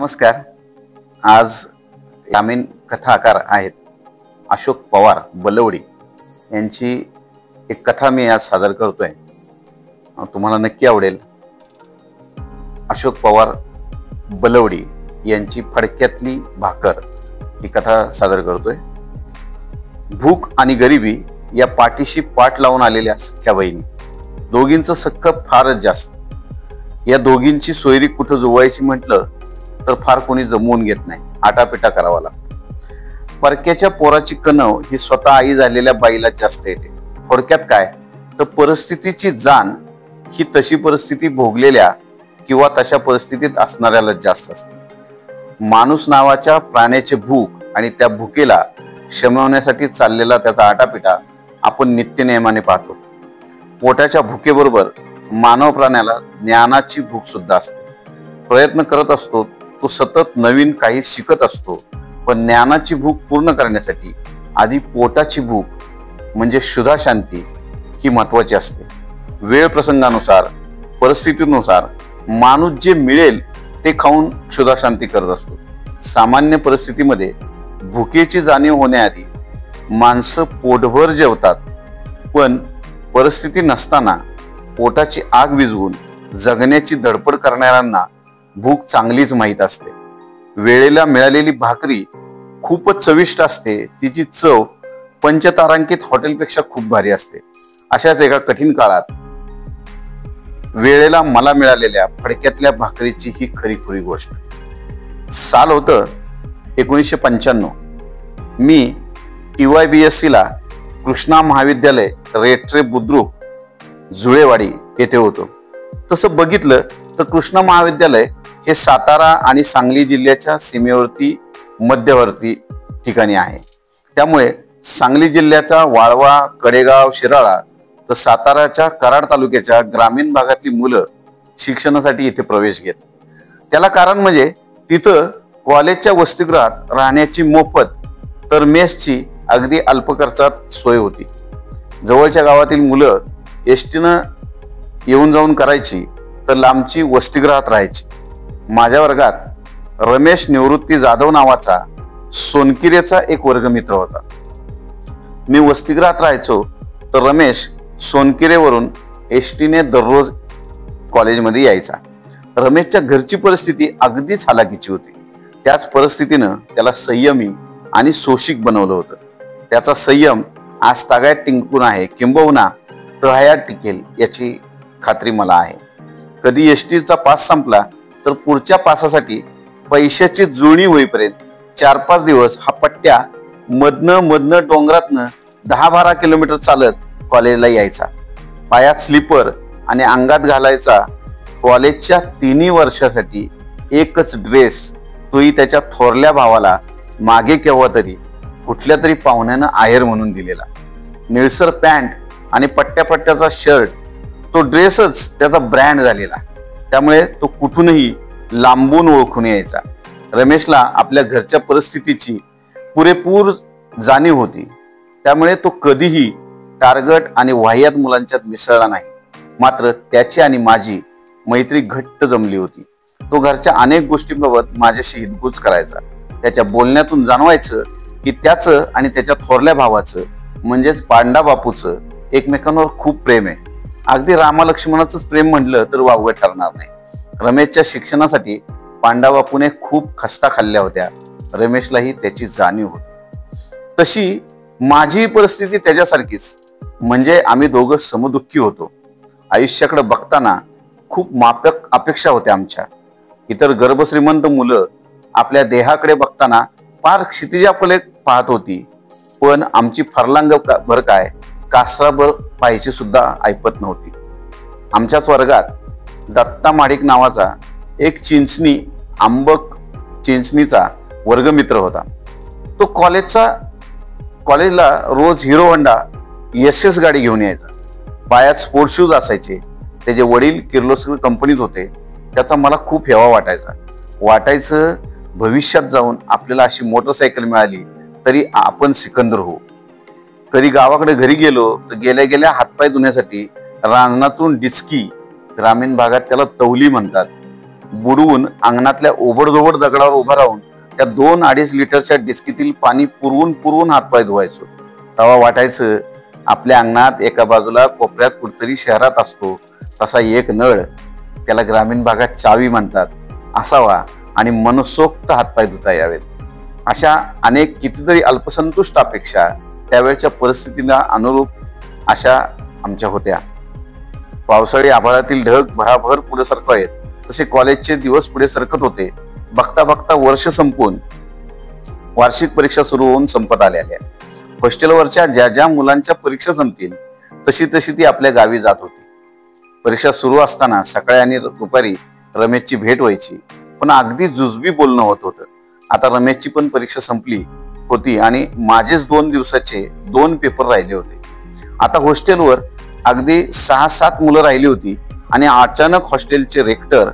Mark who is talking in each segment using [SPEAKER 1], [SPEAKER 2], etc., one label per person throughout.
[SPEAKER 1] नमस्कार. आज ग्रामीण कथाकार आहेत अशोक पवार बलवडी यांची एक कथा मी आज सादर करतोय. तुम्हाला नक्की आवडेल. अशोक पवार बलवडी यांची फडक्यातली भाकर ही कथा सादर करतोय. भूक आणि गरिबी या पाठीशी पाठ लावून आलेल्या सख्या बहिणी, दोघींचं सख्ख फारच जास्त. या दोघींची सोयरी कुठं जुळवायची म्हटलं तर फार कोणी जमवून घेत नाही, आटापिटा करावा लागतो. परक्याच्या पोराची कणव ही स्वतः आई झालेल्या बाईला जास्त येते. थोडक्यात काय तर परिस्थितीची जाण ही तशी परिस्थिती भोगलेल्या किंवा तशा परिस्थितीत असणाऱ्याला जास्त असते. माणूस नावाच्या प्राण्याचे भूक आणि त्या भुकेला शमवण्यासाठी चाललेला त्याचा आटापिटा आपण नित्यनेमाने पाहतो. पोटाच्या भुकेबरोबर मानव प्राण्याला ज्ञानाची भूक सुद्धा असते. प्रयत्न करत असतो, तो सतत नवीन काही शिकत असतो. पण ज्ञानाची भूक पूर्ण करण्यासाठी आधी पोटाची भूक म्हणजे शुद्धा शांती ही महत्वाची असते. वेळ प्रसंगानुसार परिस्थितीनुसार माणूस जे मिळेल ते खाऊन शुद्धा शांती करत असतो. सामान्य परिस्थितीमध्ये भुकेची जाणीव होण्याआधी माणसं पोटभर जेवतात, पण परिस्थिती नसताना पोटाची आग विझवून जगण्याची धडपड करणाऱ्यांना भूक चांगलीच माहीत असते. वेळेला मिळालेली भाकरी खूपच चविष्ट असते. तिची चव पंचतारांकित हॉटेलपेक्षा खूप भारी असते. अशाच एका कठीण काळात वेळेला मला मिळालेल्या फडक्यातल्या भाकरीची ही खरीखुरी गोष्ट. साल होतं 1995. मी TYBSC ला कृष्णा महाविद्यालय रेट्रे बुद्रुक जुळेवाडी येथे होतो. तसं बघितलं तर कृष्णा महाविद्यालय हे सातारा आणि सांगली जिल्ह्याच्या सीमेवरती मध्यवर्ती ठिकाणी आहे. त्यामुळे सांगली जिल्ह्याचा वाळवा, कडेगाव, शिराळा तर साताराच्या कराड तालुक्याच्या ग्रामीण भागातली मुलं शिक्षणासाठी इथे प्रवेश घेत. त्याला कारण म्हणजे तिथं कॉलेजच्या वसतिगृहात राहण्याची मोफत तर मेसची अगदी अल्प खर्चात सोय होती. जवळच्या गावातील मुलं एसटीनं येऊन जाऊन करायची तर लांबची वसतिगृहात राहायची. माझ्या वर्गात रमेश निवृत्ती जाधव नावाचा सोनकिरेचा एक वर्गमित्र होता. मी वसतिगृहात राहायचो तर रमेश सोनकिरेवरून एसटीने दररोज कॉलेजमध्ये यायचा. रमेशच्या घरची परिस्थिती अगदीच हालाकीची होती. त्याच परिस्थितीनं त्याला संयमी आणि सोशिक बनवलं होतं. त्याचा संयम आज तागायत टिकून आहे, किंबहुना तळहायात टिकेल याची खात्री मला आहे. कधी एसटीचा पास संपला तर पुढच्या पासासाठी पैशाची जुळणी होईपर्यंत 4-5 दिवस हा पट्ट्या मधनं डोंगरातनं 10-12 किलोमीटर चालत कॉलेजला यायचा. पायात स्लीपर आणि अंगात घालायचा कॉलेजच्या 3 वर्षासाठी एकच ड्रेस, तोही त्याच्या थोरल्या भावाला मागे केव्हा तरी कुठल्या तरी पाहुण्यानं आहेर म्हणून दिलेला. निळसर पॅन्ट आणि पट्ट्याचा शर्ट, तो ड्रेसच त्याचा ब्रँड झालेला. त्यामुळे तो कुठूनही लांबून ओळखून यायचा. रमेशला आपल्या घरच्या परिस्थितीची पुरेपूर जाणीव होती. त्यामुळे तो कधीही टार्गट आणि वाह्यात मुलांच्यात मिसळला नाही. मात्र त्याची आणि माझी मैत्री घट्ट जमली होती. तो घरच्या अनेक गोष्टींबाबत माझ्याशी हितगुज करायचा. त्याच्या बोलण्यातून जाणवायचं की त्याचं आणि त्याच्या थोरल्या भावाचं म्हणजेच पांडा बापूचं एकमेकांवर खूप प्रेम आहे. अगदी रामा लक्ष्मणाचंच प्रेम म्हटलं तर वावगं ठरणार नाही. रमेशच्या शिक्षणासाठी पांडा बापूने खूप खस्ता खाल्ल्या होत्या. रमेशलाही त्याची जाणीव होती. तशी माझी परिस्थिती त्याच्यासारखीच, म्हणजे आम्ही दोघं समदुःखी होतो. आयुष्याकडे बघताना खूप माफक अपेक्षा होत्या आमच्या. इतर गर्भश्रीमंत मुलं आपल्या देहाकडे बघताना फार क्षितिजापले पाहत होती, पण आमची फरलांग भर काय कासराभर पाहायची सुद्धा ऐपत नव्हती. आमच्याच वर्गात दत्ता माडिक नावाचा एक चिंचणी आंबक चिंचणीचा वर्गमित्र होता. तो कॉलेजला रोज हिरो होंडा SS गाडी घेऊन यायचा. पायात स्पोर्ट्स शूज असायचे. त्याचे वडील किर्लोस्कर कंपनीत होते. त्याचा मला खूप हेवा वाटायचं भविष्यात जाऊन आपल्याला अशी मोटरसायकल मिळाली तरी आपण सिकंदर होऊ. कधी गावाकडे घरी गेलो तर गेल्या हातपाय धुण्यासाठी रानातून डिचकी, ग्रामीण भागात त्याला तवली म्हणतात, बुडवून अंगणातल्या ओबडधोबड दगडावर उभा राहून त्या 2-2.5 लिटरच्या डिस्कीतील पाणी पुरवून हातपाय धुवायचो. तेव्हा वाटायचं आपल्या अंगणात एका बाजूला कोपऱ्यात कुठतरी शहरात असतो तसा एक नळ, त्याला ग्रामीण भागात चावी म्हणतात, असावा आणि मनसोक्त हातपाय धुता यावेत. अशा अनेक कितीतरी अल्पसंतुष्ट अपेक्षा त्यावेळच्या परिस्थितीला अनुरूप अशा आमच्या होत्या. पावसाळी आभाळातील ढग भराभर पुढे सरकत तसे कॉलेजचे दिवस पुढे सरकत होते. बघता बघता वर्ष संपून वार्षिक परीक्षा सुरू होऊन संपत आल्या. हॉस्टेलवरच्या ज्या ज्या मुलांच्या परीक्षा संपतील तशी ती आपल्या गावी जात होती. परीक्षा सुरू असताना सकाळी आणि दुपारी रमेशची भेट व्हायची, पण अगदी जुजबी बोलणं होत होतं. आता रमेशची पण परीक्षा संपली होती आणि माझेच 2 दिवसाचे 2 पेपर राहिले होते. आता हॉस्टेलवर अगदी 6-7 मुलं राहिली होती आणि अचानक हॉस्टेलचे रेक्टर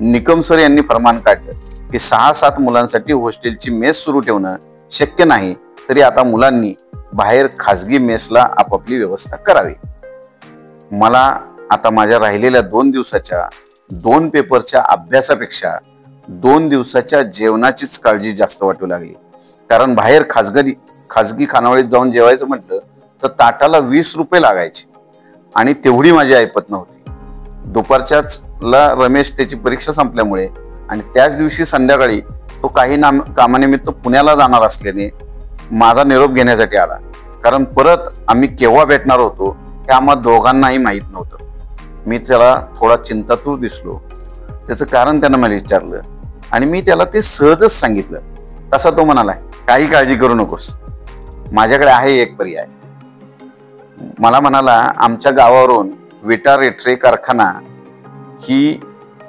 [SPEAKER 1] निकम सर यांनी फरमान काढलं की 6-7 मुलांसाठी हॉस्टेलची मेस सुरू ठेवणं शक्य नाही, तरी आता मुलांनी बाहेर खासगी मेसला आपापली व्यवस्था करावी. मला आता माझ्या राहिलेल्या 2 दिवसाच्या 2 पेपरच्या अभ्यासापेक्षा 2 दिवसाच्या जेवणाचीच काळजी जास्त वाटू लागली. कारण बाहेर खासगी खानावळीत जाऊन जेवायचं म्हटलं तर ताटाला 20 रुपये लागायचे आणि तेवढी माझी ऐपत नव्हती. दुपारच्याच रमेश त्याची परीक्षा संपल्यामुळे आणि त्याच दिवशी संध्याकाळी तो काही कामानिमित्त पुण्याला जाणार असल्याने माझा निरोप घेण्यासाठी आला. कारण परत आम्ही केव्हा भेटणार होतो हे आम्हा दोघांनाही माहीत नव्हतं. मी त्याला थोडा चिंतातूर दिसलो. त्याचं कारण त्यानं मला विचारलं आणि मी त्याला ते सहजच सांगितलं. तसा तो म्हणाला, काही काळजी करू नकोस, माझ्याकडे आहे एक पर्याय. मला म्हणाला, आमच्या गावावरून विटा रेट्रे कारखाना ही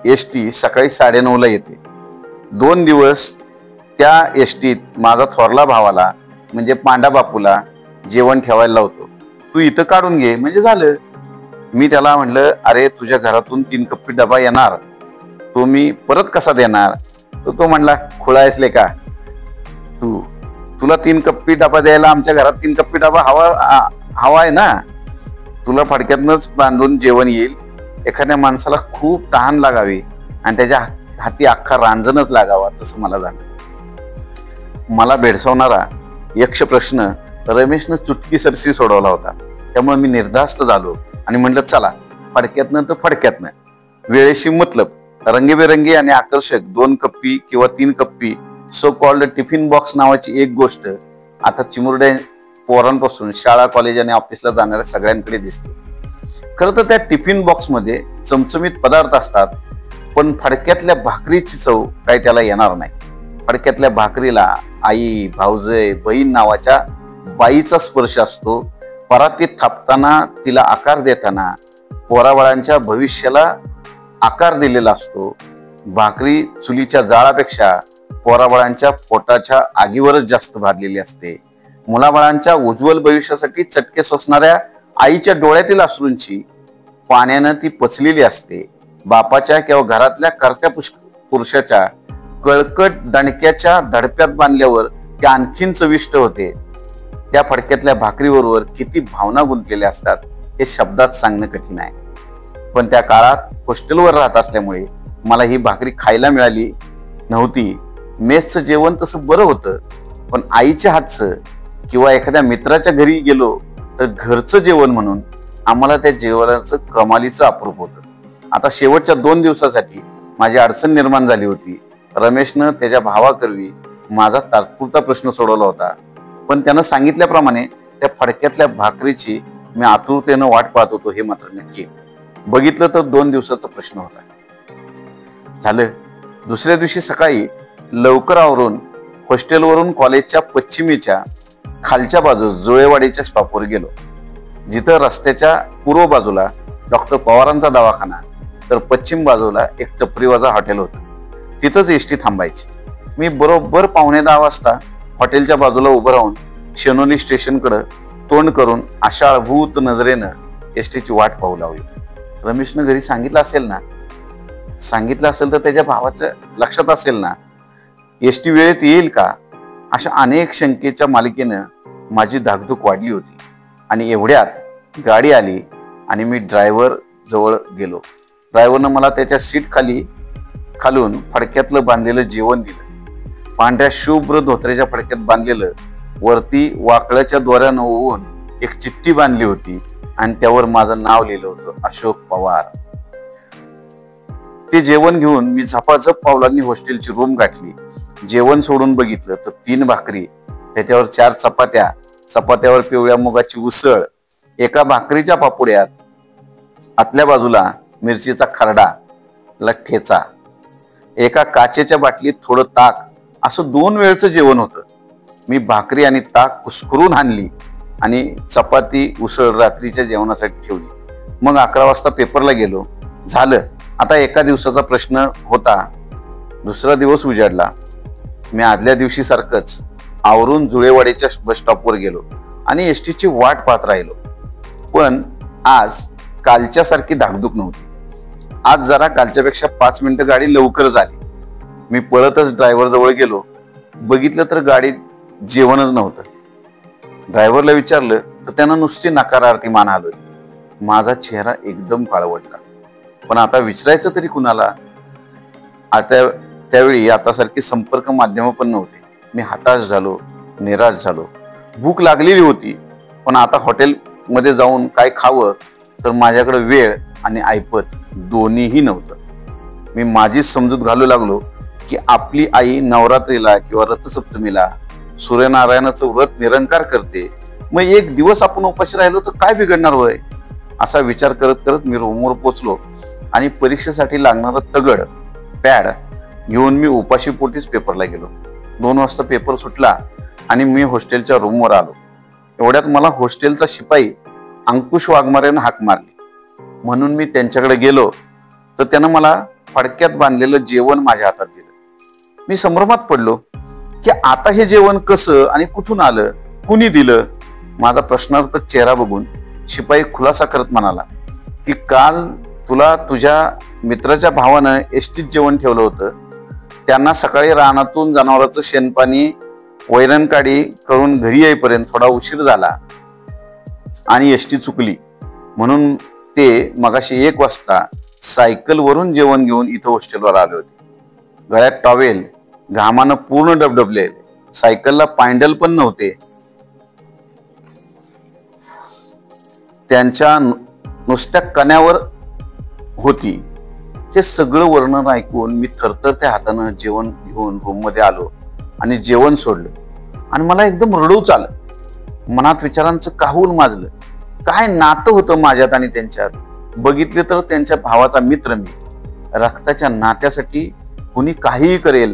[SPEAKER 1] एसटी सकाळी 9:30ला येते. 2 दिवस त्या एसटीत माझा थोरला भावाला म्हणजे पांडा बापूला जेवण ठेवायला लावतो, तू इथं काढून घे म्हणजे झालं. मी त्याला म्हटलं, अरे तुझ्या घरातून 3 कप्पी डबा येणार, तो मी परत कसा देणार? तो म्हणला, खुळायसले का तुला 3 कप्पी डबा द्यायला आमच्या घरात 3 कप्पी डबा हवा आहे ना, तुला फडक्यातनच बांधून जेवण येईल. एखाद्या माणसाला खूप तहान लागावी आणि त्याच्या हाती अख्खा रांजणच लागावा तसं मला झालं. मला भेडसावणारा यक्ष प्रश्न रमेशनं चुटकीसरशी सोडवला होता. त्यामुळे मी निर्धास्त झालो आणि म्हणलं, चला फडक्यातनं तर फडक्यातनं, वेळेशी मतलब. रंगीबेरंगी आणि आकर्षक 2 कप्पी किंवा 3 कप्पी सो कॉल्ड टिफिन बॉक्स नावाची एक गोष्ट आता चिमुरड्या पोरांपासून शाळा, कॉलेज आणि ऑफिसला जाणाऱ्या सगळ्यांकडे दिसते. खरं तर त्या टिफिन बॉक्समध्ये चमचमीत पदार्थ असतात, पण फडक्यातल्या भाकरीची चव काही त्याला येणार नाही. फडक्यातल्या भाकरीला आई, भाऊजय, बहीण नावाच्या बाईचा स्पर्श असतो. परातीत थापताना, तिला आकार देताना पोराबाळांच्या भविष्याला आकार दिलेला असतो. भाकरी चुलीच्या जाळापेक्षा पोराबाळांच्या पोटाच्या आगीवरच जास्त भाजलेली असते. मुलाबाळांच्या उज्ज्वल भविष्यासाठी चटके सोसणाऱ्या आईच्या डोळ्यातील अश्रूंची पाण्यानं ती पचलेली असते. बापाच्या किंवा घरातल्या कर्त्या पुरुषाच्या कळकट दणक्याच्या धडप्यात बांधल्यावर ते आणखीन चविष्ट होते. त्या फडक्यातल्या भाकरीबरोबर किती भावना गुंतलेल्या असतात हे शब्दात सांगणं कठीण आहे. पण त्या काळात हॉस्टेलवर राहत असल्यामुळे मला ही भाकरी खायला मिळाली नव्हती. मेसचं जेवण तसं बरं होतं, पण आईच्या हातचं किंवा एखाद्या मित्राच्या घरी गेलो तर घरचं जेवण म्हणून आम्हाला त्या जेवणाचं कमालीचं अप्रूप होतं. आता शेवटच्या 2 दिवसासाठी माझी अडचण निर्माण झाली होती. रमेशनं त्याच्या भावाकरवी माझा तात्पुरता प्रश्न सोडवला होता, पण त्यानं सांगितल्याप्रमाणे त्या फडक्यातल्या भाकरीची मी आतुरतेनं वाट पाहत होतो हे मात्र नक्की. बघितलं तर 2 दिवसाचा प्रश्न होता. झालं. दुसऱ्या दिवशी सकाळी लवकर आवरून हॉस्टेलवरून कॉलेजच्या पश्चिमेच्या खालच्या बाजूस जुळेवाडीच्या स्टॉपवर गेलो, जिथं रस्त्याच्या पूर्व बाजूला डॉक्टर पवारांचा दवाखाना तर पश्चिम बाजूला एक टपरीवाजा हॉटेल होतं. तिथंच एसटी थांबायची. मी बरोबर 9:15 वाजता हॉटेलच्या बाजूला उभं राहून शेनोली स्टेशनकडं तोंड करून आशाळभूत नजरेनं एसटीची वाट पाहू लागलो. रमेशनं घरी सांगितलं असेल तर त्याच्या भावाच्या लक्षात असेल ना, एसटी वेळेत येईल का, अशा अनेक शंकेच्या मालिकेनं माझी धाकधूक वाढली होती. आणि एवढ्यात गाडी आली आणि मी ड्रायव्हर जवळ गेलो. ड्रायव्हरनं मला त्याच्या सीट खाली खालून फडक्यातलं बांधलेलं जेवण दिलं. पांढऱ्या शुभ्र धोत्र्याच्या फडक्यात बांधलेलं, वरती वाकळ्याच्या दोऱ्यानं ओवून एक चिठ्ठी बांधली होती आणि त्यावर माझं नाव लिहिलं होतं, अशोक पवार. ते जेवण घेऊन मी झपाझप पावलांनी हॉस्टेलची रूम गाठली. जेवण सोडून बघितलं तर 3 भाकरी, त्याच्यावर 4 चपात्या, चपात्यावर पिवळ्या मुगाची उसळ, एका भाकरीच्या पापुड्यात आतल्या बाजूला मिरचीचा खरडा ठेचा, एका काचेच्या बाटलीत थोडं ताक, असं 2 वेळचं जेवण होतं. मी भाकरी आणि ताक कुस्करून आणली आणि चपाती उसळ रात्रीच्या जेवणासाठी ठेवली. मग 11 वाजता पेपरला गेलो. झालं, आता एका दिवसाचा प्रश्न होता. दुसरा दिवस उजाडला. मी आदल्या दिवशी सारखंच आवरून जुळेवाडीच्या बस स्टॉपवर गेलो आणि एसटीची वाट पाहत राहिलो. पण आज कालच्या सारखी धाकधूक नव्हती. आज जरा कालच्यापेक्षा 5 मिनिटं गाडी लवकर झाली. मी पळतच ड्रायव्हर जवळ गेलो. बघितलं तर गाडीत जेवणच नव्हतं. ड्रायव्हरला विचारलं तर त्यानं नुसती नकारार्थी मान हलवली. माझा चेहरा एकदम काळवटला. पण आता विचारायचं तरी कुणाला? आता त्यावेळी आतासारखी संपर्क माध्यम पण नव्हते. मी हताश झालो, निराश झालो. भूक लागलेली होती, पण आता हॉटेलमध्ये जाऊन काय खावं तर माझ्याकडे वेळ आणि ऐपत दोन्हीही नव्हतं. मी माझीच समजूत घालू लागलो की आपली आई नवरात्रीला किंवा रथसप्तमीला सूर्यनारायणाचं व्रत निरंकार करते, मग एक दिवस आपण उपाशी राहिलो तर काय बिघडणार होय? असा विचार करत करत मी रूमवर पोचलो आणि परीक्षेसाठी लागणारा तगड पॅड घेऊन मी उपाशी पोटीच पेपरला गेलो. 2 वाजता पेपर सुटला आणि मी हॉस्टेलच्या रूमवर आलो. एवढ्यात मला हॉस्टेलचा शिपाई अंकुश वाघमारेनं हाक मारली. म्हणून मी त्यांच्याकडे गेलो तर त्यानं मला फडक्यात बांधलेलं जेवण माझ्या हातात दिलं. मी संभ्रमात पडलो की आता हे जेवण कसं आणि कुठून आलं, कुणी दिलं? माझा प्रश्नार्थ चेहरा बघून शिपाई खुलासा करत म्हणाला की काल तुला तुझ्या मित्राच्या भावानं एसटीत जेवण ठेवलं होतं. त्यांना सकाळी रानातून जनावरांचं शेणपाणी वैरणकाडी करून घरी येईपर्यंत थोडा उशीर झाला आणि एसटी चुकली, म्हणून ते मगाशी 1 वाजता सायकलवरून जेवण घेऊन इथं हॉस्टेलवर आले होते. गळ्यात टॉवेल, घामानं पूर्ण डबडबले, सायकलला पायंडल पण नव्हते. त्यांच्या नुसत्या कण्यावर होती. हे सगळं वर्णन ऐकून मी थरथरत्या हातानं जेवण घेऊन रूममध्ये आलो आणि जेवण सोडलं आणि मला एकदम रडूच आलं. मनात विचारांचं काहूल माजलं. काय नातं होतं माझ्यात आणि त्यांच्यात? बघितले तर त्यांच्या भावाचा मित्र मी. रक्ताच्या नात्यासाठी कुणी काहीही करेल,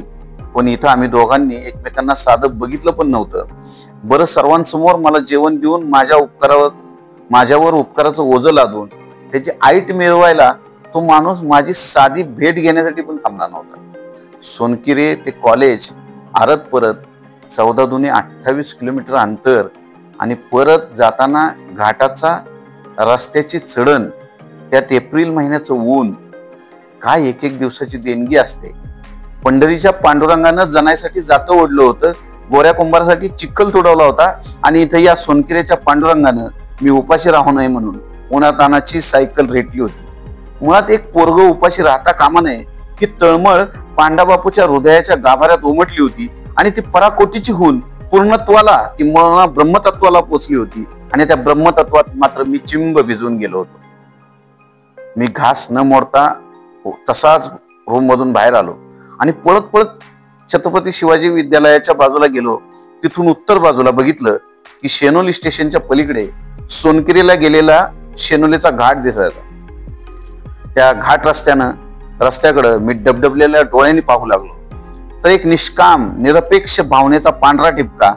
[SPEAKER 1] पण इथं आम्ही दोघांनी एकमेकांना साधं बघितलं पण नव्हतं. बरं, सर्वांसमोर मला जेवण देऊन माझ्यावर उपकाराचं ओझं लादून त्याची ऐट मिळवायला तो माणूस माझी साधी भेट घेण्यासाठी पण थांबला नव्हता. सोनकिरे ते कॉलेज आरत परत 14 दुने 28 किलोमीटर अंतर आणि परत जाताना घाटाचा रस्त्याची चढण, त्यात एप्रिल महिन्याचं ऊन. काय एक दिवसाची देणगी असते. पंढरीच्या पांडुरंगानं जनायसाठी जातं ओढलं होतं, गोऱ्या कुंभारासाठी चिखल तुडवला होता आणि इथं या सोनकिरेच्या पांडुरंगानं मी उपाशी राहू नये म्हणून उन्हातानाची सायकल रेटली होती. मुळात एक पोरग उपाशी राहता कामा नये की तळमळ पांडाबापूच्या हृदयाच्या गाभाऱ्यात उमटली होती आणि ती पराकोटीची होऊन पूर्णत्वाला किंवा ब्रह्मतत्वाला पोचली होती. आणि त्या ब्रह्मतत्वात मात्र मी चिंब भिजून गेलो होतो. मी घास न मोडता तसाच रूम मधून बाहेर आलो आणि पळत पळत छत्रपती शिवाजी विद्यालयाच्या बाजूला गेलो. तिथून उत्तर बाजूला बघितलं की शेनोली स्टेशनच्या पलीकडे सोनकिरीला गेलेला शेनोलीचा घाट दिसायचा. त्या घाट रस्त्याकडे मी डबडबलेल्या डोळ्यांनी पाहू लागलो तर एक निष्काम निरपेक्ष भावनेचा पांढरा टिपका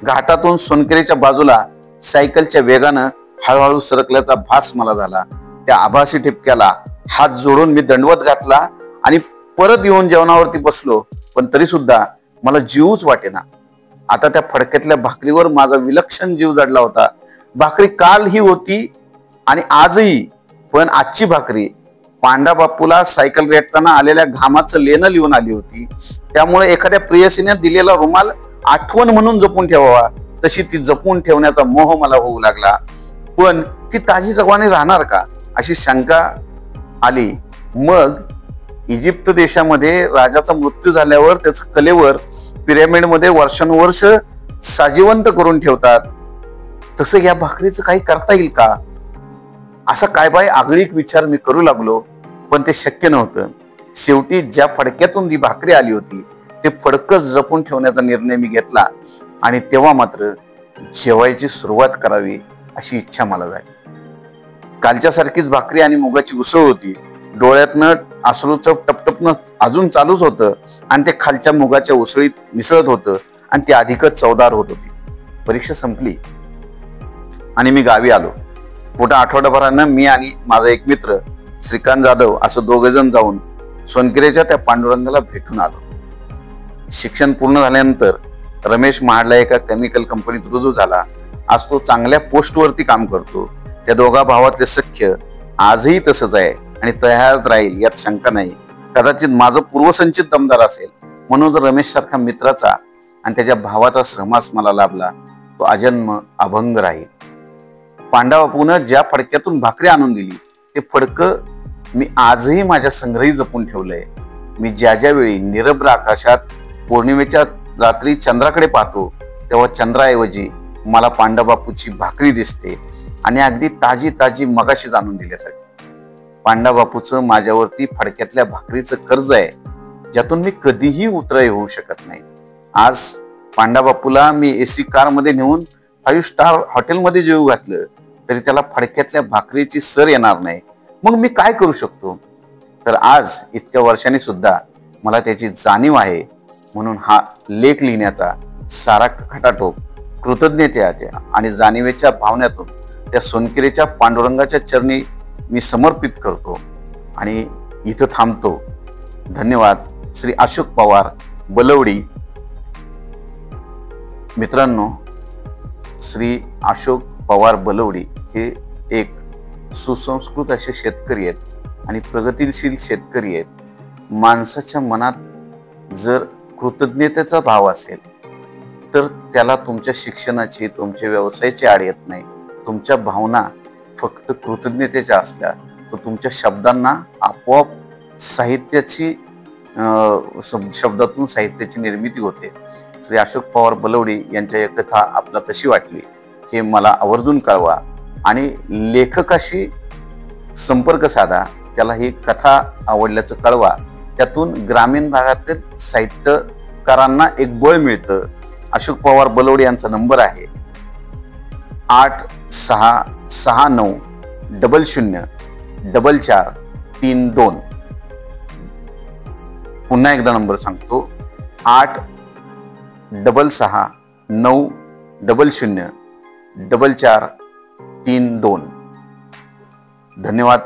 [SPEAKER 1] घाटातून सोनकिरीच्या बाजूला सायकलच्या वेगानं हळूहळू सरकल्याचा भास मला झाला. त्या आभासी टिपक्याला हात जोडून मी दंडवत घातला आणि परत येऊन जेवणावरती बसलो. पण तरी सुद्धा मला जीवच वाटेना. आता त्या फडक्यातल्या भाकरीवर माझा विलक्षण जीव जडला होता. भाकरी काल ही होती आणि आजही, पण आजची भाकरी पांडाबापूला सायकल रेटताना आलेल्या घामाचं लेणं लिहून आली होती. त्यामुळे एखाद्या प्रेयसीने दिलेला रुमाल आठवण म्हणून जपून ठेवावा, तशी ती जपून ठेवण्याचा मोह मला होऊ लागला. पण ती ताजी जगवानी राहणार का अशी शंका आली. मग इजिप्त देशामध्ये राजाचा मृत्यू झाल्यावर त्याच्या कलेवर पिरॅमिडमध्ये वर्षानुवर्ष साजिवंत करून ठेवतात, तसं या भाकरीचं काही करता येईल का, असा काय बाय आगळीक विचार मी करू लागलो. पण ते शक्य नव्हतं. शेवटी ज्या फडक्यातून ती भाकरी आली होती ते फडकं जपून ठेवण्याचा निर्णय मी घेतला आणि तेव्हा मात्र जेवायची सुरुवात करावी अशी इच्छा मला झाली. कालच्या सारखीच भाकरी आणि मुगाची उसळ होती. डोळ्यातनं अश्रूचं टपटपणं अजून चालूच होतं आणि ते खालच्या मुगाच्या उसळीत मिसळत होतं आणि ती अधिकच चवदार होत होती. परीक्षा संपली आणि मी गावी आलो. पुढे आठवड्याभरानं मी आणि माझा एक मित्र श्रीकांत जाधव असं दोघे जण जाऊन सोनकिरेच्या त्या पांडुरंगाला भेटून आलो. शिक्षण पूर्ण झाल्यानंतर रमेश महाडला एका केमिकल कंपनीत रुजू झाला. आज तो चांगल्या पोस्टवरती काम करतो. त्या दोघा भावातले सख्य आजही तसंच आहे आणि तयार राहील यात शंका नाही. कदाचित माझं पूर्वसंचित दमदार असेल म्हणून जर रमेश सारखा मित्राचा आणि त्याच्या भावाचा सहवास मला लाभला तो अजन्म अभंग राहील. पांडवापूनं ज्या फडक्यातून भाकरी आणून दिली ते फडकं मी आजही माझ्या संग्रही जपून ठेवलंय. मी ज्या ज्या वेळी निरभ्र आकाशात पौर्णिमेच्या रात्री चंद्राकडे पाहतो तेव्हा चंद्राऐवजी मला पांडवबापूची भाकरी दिसते आणि अगदी ताजी ताजी मगाशीच आणून दिल्यासाठी. पांडवबापूचं माझ्यावरती फडक्यातल्या भाकरीचं कर्ज आहे ज्यातून मी कधीही उतर येऊ शकत नाही. आज पांडवबापूला मी एसी कारमध्ये नेऊन 5 स्टार हॉटेलमध्ये जेवू घातलं तरी त्याला फडक्यातल्या भाकरीची सर येणार नाही. मग मी काय करू शकतो. तर आज इतक्या वर्षांनी सुद्धा मला त्याची जाणीव आहे. म्हणून हा लेख लिहिण्याचा सारा खटाटोप कृतज्ञतेच्या आणि जाणीवेच्या भावनेतून त्या सोनकिरेच्या पांडुरंगाच्या चरणी मी समर्पित करतो आणि इथं थांबतो. धन्यवाद. श्री अशोक पवार बलवडी. मित्रांनो, श्री अशोक पवार बलवडी हे एक सुसंस्कृत असे शेतकरी आहेत आणि प्रगतिशील शेतकरी आहेत. माणसाच्या मनात जर कृतज्ञतेचा भाव असेल तर त्याला तुमच्या शिक्षणाची तुमच्या व्यवसायाची आड येत नाही. तुमच्या भावना फक्त कृतज्ञतेच्या असल्या तर तुमच्या शब्दांना आपोआप साहित्याची शब्दातून साहित्याची निर्मिती होते. श्री अशोक पवार बलवडी यांच्या या कथा आपल्याला कशी वाटली हे मला आवर्जून कळवा आणि लेखकाशी संपर्क साधा. त्याला ही कथा आवडल्याचं कळवा. त्यातून ग्रामीण भागातील साहित्यकारांना एक बळ मिळतं. अशोक पवार बलवडी यांचा नंबर आहे 8669004432. पुन्हा एकदा नंबर सांगतो 8669004432. धन्यवाद.